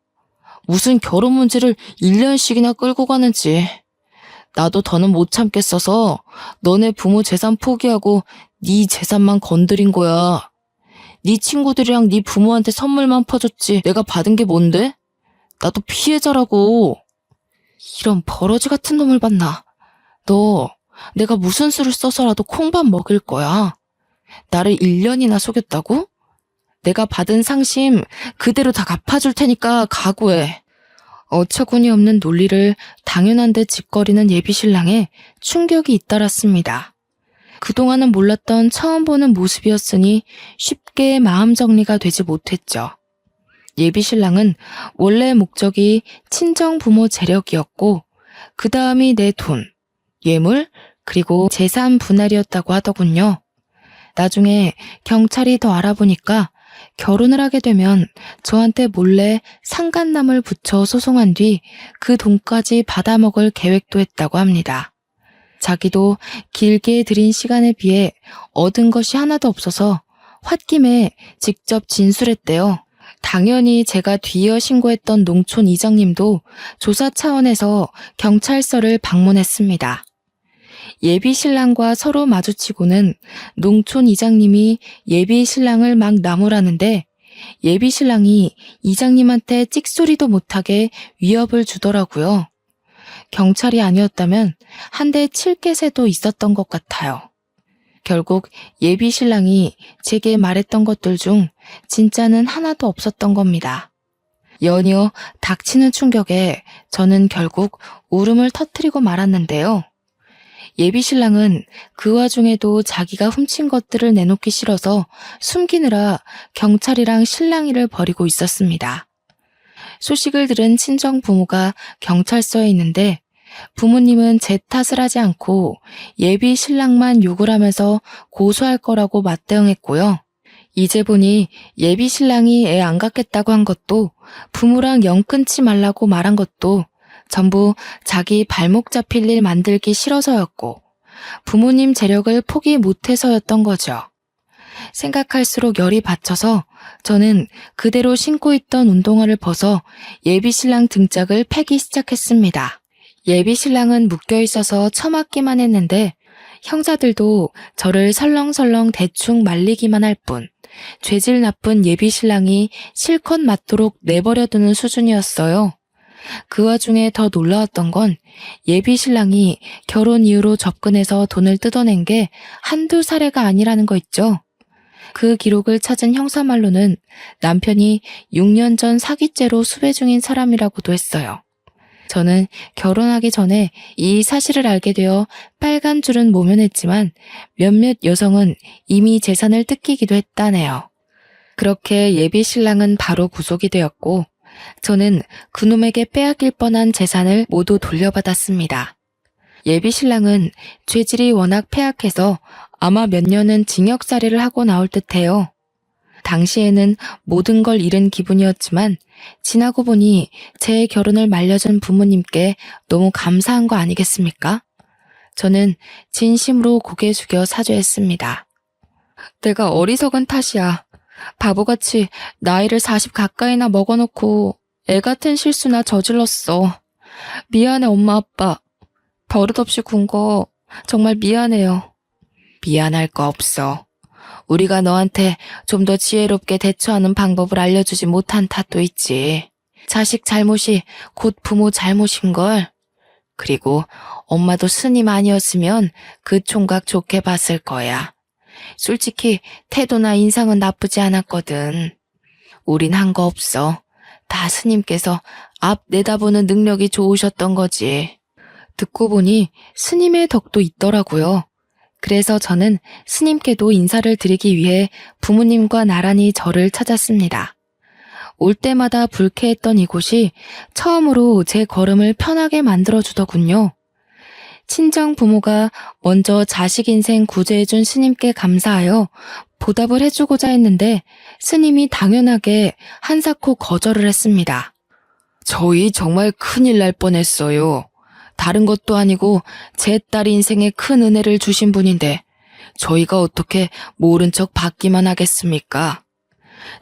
무슨 결혼 문제를 1년씩이나 끌고 가는지. 나도 더는 못 참겠어서 너네 부모 재산 포기하고 네 재산만 건드린 거야. 네 친구들이랑 네 부모한테 선물만 퍼줬지 내가 받은 게 뭔데? 나도 피해자라고. 이런 버러지 같은 놈을 봤나. 너 내가 무슨 수를 써서라도 콩밥 먹일 거야. 나를 1년이나 속였다고? 내가 받은 상심 그대로 다 갚아줄 테니까 각오해. 어처구니 없는 논리를 당연한 듯 짓거리는 예비신랑에 충격이 잇따랐습니다. 그동안은 몰랐던 처음 보는 모습이었으니 쉽게 마음 정리가 되지 못했죠. 예비신랑은 원래 목적이 친정 부모 재력이었고 그 다음이 내 돈, 예물, 그리고 재산 분할이었다고 하더군요. 나중에 경찰이 더 알아보니까 결혼을 하게 되면 저한테 몰래 상간남을 붙여 소송한 뒤 그 돈까지 받아먹을 계획도 했다고 합니다. 자기도 길게 들인 시간에 비해 얻은 것이 하나도 없어서 홧김에 직접 진술했대요. 당연히 제가 뒤이어 신고했던 농촌 이장님도 조사 차원에서 경찰서를 방문했습니다. 예비 신랑과 서로 마주치고는 농촌 이장님이 예비 신랑을 막 나무라는데 예비 신랑이 이장님한테 찍소리도 못하게 위협을 주더라고요. 경찰이 아니었다면 한 대 칠 개새도 있었던 것 같아요. 결국 예비 신랑이 제게 말했던 것들 중 진짜는 하나도 없었던 겁니다. 연이어 닥치는 충격에 저는 결국 울음을 터뜨리고 말았는데요. 예비 신랑은 그 와중에도 자기가 훔친 것들을 내놓기 싫어서 숨기느라 경찰이랑 실랑이를 벌이고 있었습니다. 소식을 들은 친정 부모가 경찰서에 있는데 부모님은 제 탓을 하지 않고 예비 신랑만 욕을 하면서 고소할 거라고 맞대응했고요. 이제 보니 예비 신랑이 애 안 갖겠다고 한 것도 부모랑 영 끊지 말라고 말한 것도 전부 자기 발목 잡힐 일 만들기 싫어서였고 부모님 재력을 포기 못해서였던 거죠. 생각할수록 열이 받쳐서 저는 그대로 신고 있던 운동화를 벗어 예비신랑 등짝을 패기 시작했습니다. 예비신랑은 묶여있어서 처맞기만 했는데 형사들도 저를 설렁설렁 대충 말리기만 할 뿐 죄질 나쁜 예비신랑이 실컷 맞도록 내버려두는 수준이었어요. 그 와중에 더 놀라웠던 건 예비 신랑이 결혼 이후로 접근해서 돈을 뜯어낸 게 한두 사례가 아니라는 거 있죠. 그 기록을 찾은 형사말로는 남편이 6년 전 사기죄로 수배 중인 사람이라고도 했어요. 저는 결혼하기 전에 이 사실을 알게 되어 빨간 줄은 모면했지만 몇몇 여성은 이미 재산을 뜯기기도 했다네요. 그렇게 예비 신랑은 바로 구속이 되었고 저는 그놈에게 빼앗길 뻔한 재산을 모두 돌려받았습니다. 예비 신랑은 죄질이 워낙 폐악해서 아마 몇 년은 징역살이를 하고 나올 듯해요. 당시에는 모든 걸 잃은 기분이었지만 지나고 보니 제 결혼을 말려준 부모님께 너무 감사한 거 아니겠습니까? 저는 진심으로 고개 숙여 사죄했습니다. 내가 어리석은 탓이야. 바보같이 나이를 40 가까이나 먹어놓고 애 같은 실수나 저질렀어. 미안해 엄마 아빠. 버릇없이 군 거 정말 미안해요. 미안할 거 없어. 우리가 너한테 좀 더 지혜롭게 대처하는 방법을 알려주지 못한 탓도 있지. 자식 잘못이 곧 부모 잘못인걸. 그리고 엄마도 스님 아니었으면 그 총각 좋게 봤을 거야. 솔직히 태도나 인상은 나쁘지 않았거든. 우린 한 거 없어. 다 스님께서 앞 내다보는 능력이 좋으셨던 거지. 듣고 보니 스님의 덕도 있더라고요. 그래서 저는 스님께도 인사를 드리기 위해 부모님과 나란히 절을 찾았습니다. 올 때마다 불쾌했던 이곳이 처음으로 제 걸음을 편하게 만들어주더군요. 친정 부모가 먼저 자식 인생 구제해준 스님께 감사하여 보답을 해주고자 했는데 스님이 당연하게 한사코 거절을 했습니다. 저희 정말 큰일 날 뻔했어요. 다른 것도 아니고 제 딸 인생에 큰 은혜를 주신 분인데 저희가 어떻게 모른 척 받기만 하겠습니까?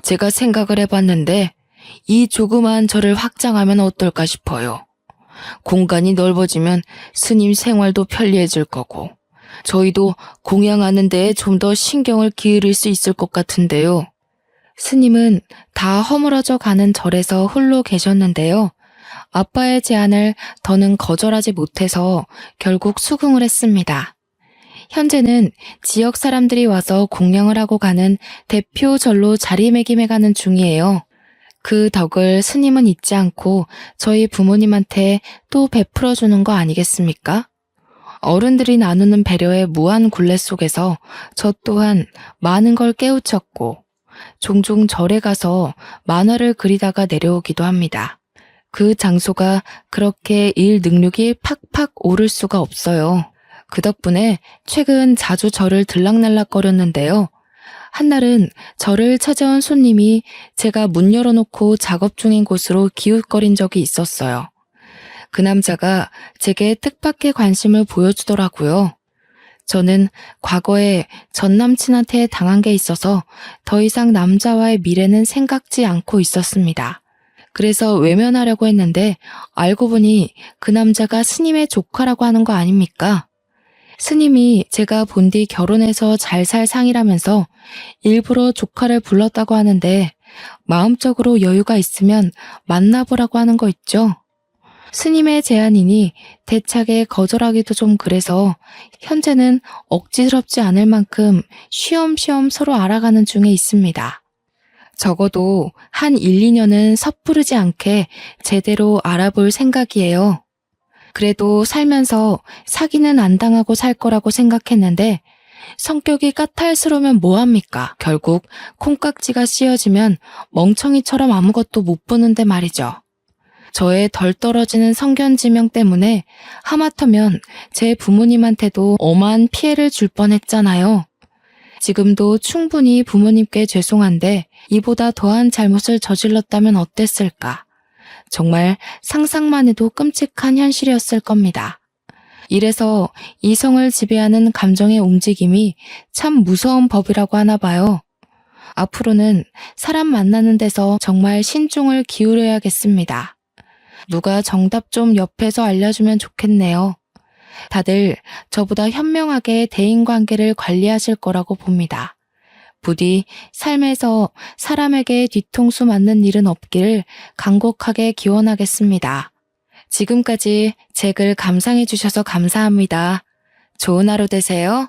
제가 생각을 해봤는데 이 조그마한 절을 확장하면 어떨까 싶어요. 공간이 넓어지면 스님 생활도 편리해질 거고, 저희도 공양하는 데에 좀 더 신경을 기울일 수 있을 것 같은데요. 스님은 다 허물어져 가는 절에서 홀로 계셨는데요. 아빠의 제안을 더는 거절하지 못해서 결국 수긍을 했습니다. 현재는 지역 사람들이 와서 공양을 하고 가는 대표 절로 자리매김해가는 중이에요. 그 덕을 스님은 잊지 않고 저희 부모님한테 또 베풀어주는 거 아니겠습니까? 어른들이 나누는 배려의 무한 굴레 속에서 저 또한 많은 걸 깨우쳤고 종종 절에 가서 만화를 그리다가 내려오기도 합니다. 그 장소가 그렇게 일 능력이 팍팍 오를 수가 없어요. 그 덕분에 최근 자주 절을 들락날락거렸는데요. 한날은 저를 찾아온 손님이 제가 문 열어놓고 작업 중인 곳으로 기웃거린 적이 있었어요. 그 남자가 제게 뜻밖의 관심을 보여주더라고요. 저는 과거에 전 남친한테 당한 게 있어서 더 이상 남자와의 미래는 생각지 않고 있었습니다. 그래서 외면하려고 했는데 알고 보니 그 남자가 스님의 조카라고 하는 거 아닙니까? 스님이 제가 본 뒤 결혼해서 잘 살 상이라면서 일부러 조카를 불렀다고 하는데 마음적으로 여유가 있으면 만나보라고 하는 거 있죠? 스님의 제안이니 대차게 거절하기도 좀 그래서 현재는 억지스럽지 않을 만큼 쉬엄쉬엄 서로 알아가는 중에 있습니다. 적어도 한 1, 2년은 섣부르지 않게 제대로 알아볼 생각이에요. 그래도 살면서 사기는 안 당하고 살 거라고 생각했는데 성격이 까탈스러우면 뭐합니까? 결국 콩깍지가 씌어지면 멍청이처럼 아무것도 못 보는데 말이죠. 저의 덜 떨어지는 성견지명 때문에 하마터면 제 부모님한테도 어마한 피해를 줄 뻔했잖아요. 지금도 충분히 부모님께 죄송한데 이보다 더한 잘못을 저질렀다면 어땠을까? 정말 상상만 해도 끔찍한 현실이었을 겁니다. 이래서 이성을 지배하는 감정의 움직임이 참 무서운 법이라고 하나 봐요. 앞으로는 사람 만나는 데서 정말 신중을 기울여야겠습니다. 누가 정답 좀 옆에서 알려주면 좋겠네요. 다들 저보다 현명하게 대인관계를 관리하실 거라고 봅니다. 부디 삶에서 사람에게 뒤통수 맞는 일은 없기를 간곡하게 기원하겠습니다. 지금까지 제 글 감상해 주셔서 감사합니다. 좋은 하루 되세요.